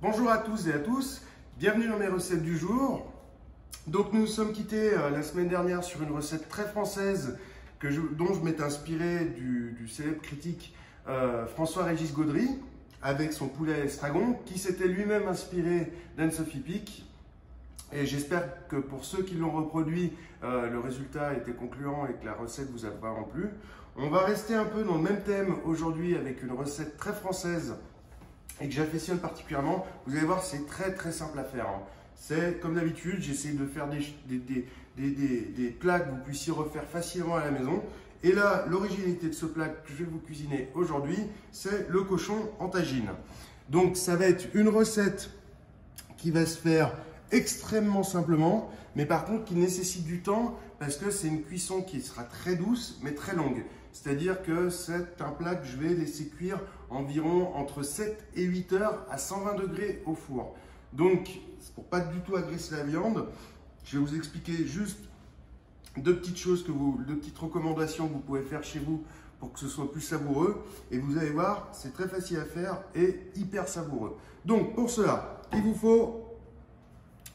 Bonjour à tous et à tous, bienvenue dans mes recettes du jour. Donc nous nous sommes quittés la semaine dernière sur une recette très française dont je m'étais inspiré du célèbre critique François-Régis Gaudry avec son poulet à l'estragon qui s'était lui-même inspiré d'Anne-Sophie Pic. Et j'espère que pour ceux qui l'ont reproduit, le résultat était concluant et que la recette vous a vraiment plu. On va rester un peu dans le même thème aujourd'hui avec une recette très française et que j'affectionne particulièrement. Vous allez voir, c'est très simple à faire. C'est comme d'habitude, j'essaie de faire des plats que vous puissiez refaire facilement à la maison. Et là, l'originalité de ce plat que je vais vous cuisiner aujourd'hui, c'est le cochon en tagine. Donc ça va être une recette qui va se faire extrêmement simplement, mais par contre qui nécessite du temps parce que c'est une cuisson qui sera très douce mais très longue. C'est-à-dire que c'est un plat que je vais laisser cuire environ entre 7 et 8 heures à 120 degrés au four. Donc, pour pas du tout agresser la viande, je vais vous expliquer juste deux petites recommandations que vous pouvez faire chez vous pour que ce soit plus savoureux. Et vous allez voir, c'est très facile à faire et hyper savoureux. Donc, pour cela, il vous faut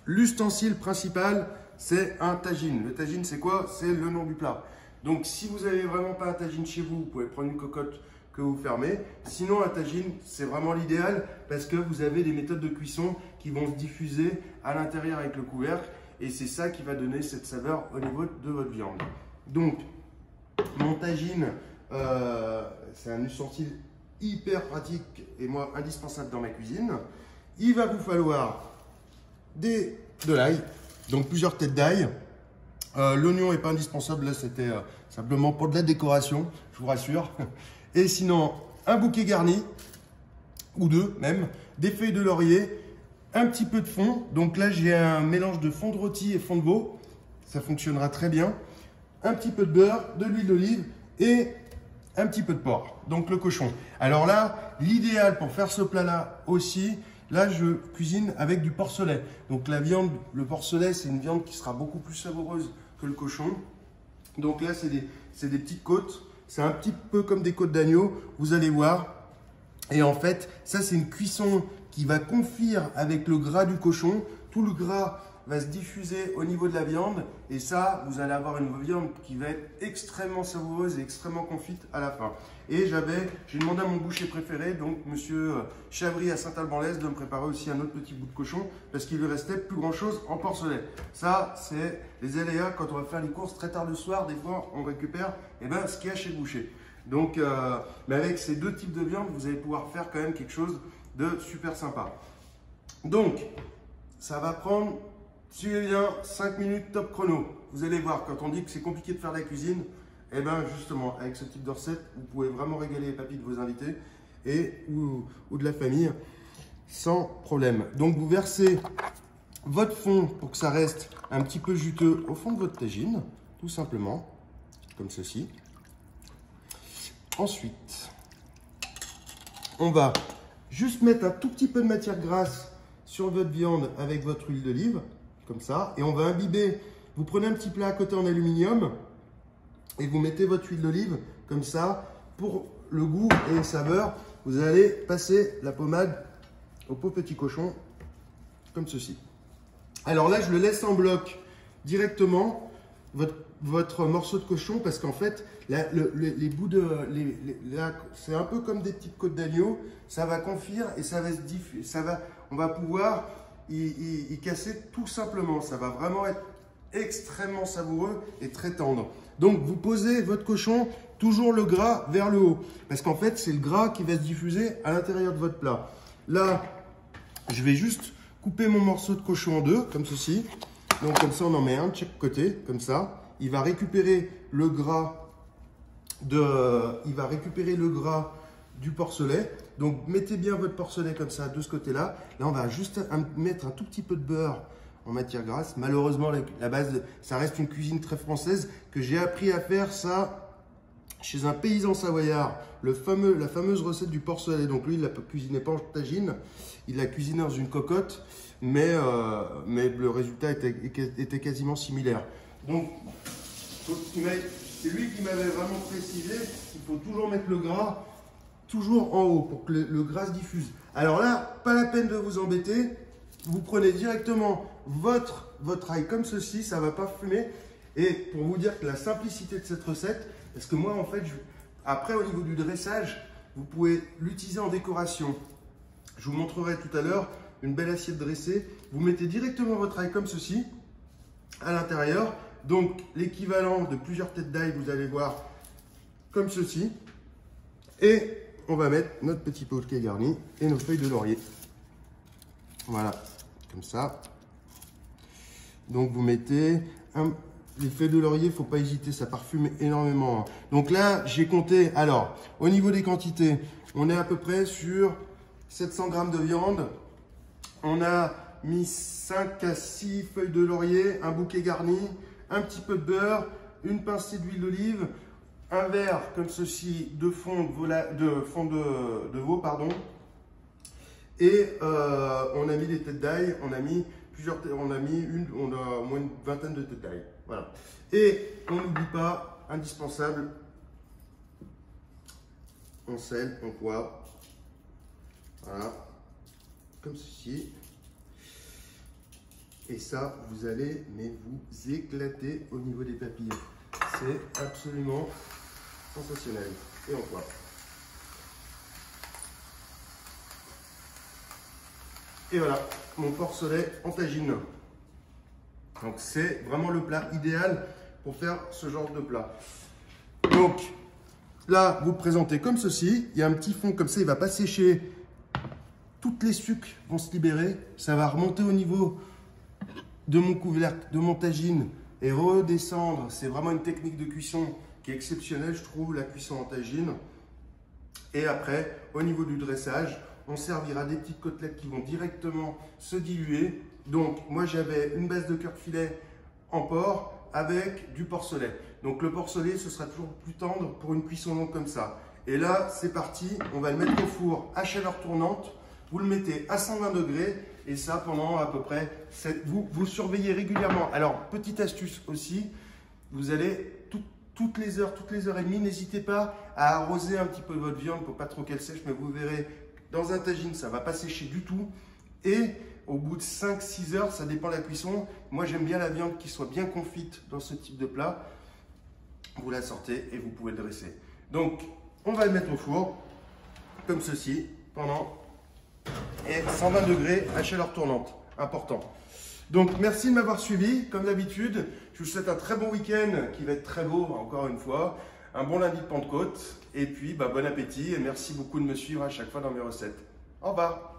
l'ustensile principal, c'est un tagine. Le tagine, c'est quoi? C'est le nom du plat. Donc, si vous n'avez vraiment pas un tagine chez vous, vous pouvez prendre une cocotte que vous fermez. Sinon, un tagine, c'est vraiment l'idéal parce que vous avez des méthodes de cuisson qui vont se diffuser à l'intérieur avec le couvercle et c'est ça qui va donner cette saveur au niveau de votre viande. Donc, mon tagine, c'est un ustensile hyper pratique et moi indispensable dans ma cuisine. Il va vous falloir de l'ail, donc plusieurs têtes d'ail. L'oignon n'est pas indispensable, là c'était simplement pour de la décoration, je vous rassure. Et sinon, un bouquet garni, ou deux même, des feuilles de laurier, un petit peu de fond. Donc là j'ai un mélange de fond de rôti et fond de veau, ça fonctionnera très bien. Un petit peu de beurre, de l'huile d'olive et un petit peu de porc, donc le cochon. Alors là, l'idéal pour faire ce plat-là aussi, là, je cuisine avec du porcelet. Donc la viande, le porcelet, c'est une viande qui sera beaucoup plus savoureuse que le cochon. Donc là, c'est des petites côtes. C'est un petit peu comme des côtes d'agneau, vous allez voir. Et en fait, ça, c'est une cuisson qui va confire avec le gras du cochon. Tout le gras va se diffuser au niveau de la viande. Et ça, vous allez avoir une viande qui va être extrêmement savoureuse et extrêmement confite à la fin. Et j'ai demandé à mon boucher préféré, donc Monsieur Chavry à Saint-Alban-l'Est, de me préparer aussi un autre petit bout de cochon parce qu'il lui restait plus grand chose en porcelet. Ça, c'est les aléas quand on va faire les courses très tard le soir. Des fois, on récupère ce qu'il y a chez le boucher. Donc, mais avec ces deux types de viande, vous allez pouvoir faire quand même quelque chose de super sympa. Donc, ça va prendre, suivez bien, 5 minutes top chrono. Vous allez voir, quand on dit que c'est compliqué de faire la cuisine, et bien justement, avec ce type de recette, vous pouvez vraiment régaler les papilles de vos invités ou de la famille sans problème. Donc vous versez votre fond pour que ça reste un petit peu juteux au fond de votre tagine, tout simplement, comme ceci. Ensuite, on va juste mettre un tout petit peu de matière grasse sur votre viande avec votre huile d'olive, comme ça, et on va imbiber. Vous prenez un petit plat à côté en aluminium et vous mettez votre huile d'olive comme ça. Pour le goût et les saveurs, vous allez passer la pommade au pot petit cochon comme ceci. Alors là, je le laisse en bloc directement, votre morceau de cochon, parce qu'en fait, les bouts c'est un peu comme des petites côtes d'agneau, ça va confire et ça va se diffuser, on va pouvoir y casser tout simplement. Ça va vraiment être extrêmement savoureux et très tendre. Donc vous posez votre cochon, toujours le gras vers le haut, parce qu'en fait c'est le gras qui va se diffuser à l'intérieur de votre plat. Là, je vais juste couper mon morceau de cochon en deux, comme ceci. Donc comme ça on en met un de chaque côté, comme ça. Il va récupérer le gras du porcelet. Donc mettez bien votre porcelet comme ça de ce côté-là. Là on va juste mettre un tout petit peu de beurre en matière grasse. Malheureusement, la base, ça reste une cuisine très française que j'ai appris à faire ça chez un paysan savoyard. La fameuse recette du porcelet. Donc lui, il ne la cuisinait pas en tagine, il l'a cuisiné dans une cocotte, mais le résultat était quasiment similaire. Donc, c'est lui qui m'avait vraiment précisé qu'il faut toujours mettre le gras toujours en haut pour que le gras se diffuse. Alors là, pas la peine de vous embêter. Vous prenez directement votre ail comme ceci, ça ne va pas fumer. Et pour vous dire que la simplicité de cette recette, parce que moi en fait, après au niveau du dressage, vous pouvez l'utiliser en décoration. Je vous montrerai tout à l'heure une belle assiette dressée. Vous mettez directement votre ail comme ceci à l'intérieur. Donc l'équivalent de plusieurs têtes d'ail, vous allez voir comme ceci. Et on va mettre notre petit poké garni et nos feuilles de laurier. Voilà, comme ça. Donc vous mettez les feuilles de laurier, il ne faut pas hésiter, ça parfume énormément. Donc là, j'ai compté. Alors, au niveau des quantités, on est à peu près sur 700 g de viande. On a mis 5 à 6 feuilles de laurier, un bouquet garni, un petit peu de beurre, une pincée d'huile d'olive, un verre comme ceci de fond de veau, pardon. Et on a mis des têtes d'ail, on a au moins une vingtaine de têtes d'ail. Voilà. Et on n'oublie pas, indispensable, on sel, on poivre. Voilà. Comme ceci. Et ça, vous allez vous éclater au niveau des papilles. C'est absolument sensationnel. Et on voit. Et voilà, mon porcelet en tagine. Donc c'est vraiment le plat idéal pour faire ce genre de plat. Donc là, vous le présentez comme ceci. Il y a un petit fond comme ça, il ne va pas sécher. Toutes les sucres vont se libérer. Ça va remonter au niveau de mon couvercle, de mon tagine et redescendre. C'est vraiment une technique de cuisson qui est exceptionnelle, je trouve, la cuisson en tagine. Et après, au niveau du dressage, on servira des petites côtelettes qui vont directement se diluer. Donc, moi, j'avais une base de cœur de filet en porc avec du porcelet. Donc, le porcelet, ce sera toujours plus tendre pour une cuisson longue comme ça. Et là, c'est parti. On va le mettre au four à chaleur tournante. Vous le mettez à 120 degrés et ça pendant à peu près, vous surveillez régulièrement. Alors, petite astuce aussi, vous allez toutes les heures et demie, n'hésitez pas à arroser un petit peu votre viande pour pas trop qu'elle sèche, mais vous verrez, dans un tagine, ça ne va pas sécher du tout. Et au bout de 5-6 heures, ça dépend de la cuisson. Moi, j'aime bien la viande qui soit bien confite dans ce type de plat. Vous la sortez et vous pouvez le dresser. Donc, on va le mettre au four, comme ceci, pendant 120 degrés à chaleur tournante. Important. Donc, merci de m'avoir suivi, comme d'habitude. Je vous souhaite un très bon week-end qui va être très beau, encore une fois. Un bon lundi de Pentecôte. Et puis, bon appétit et merci beaucoup de me suivre à chaque fois dans mes recettes. Au revoir.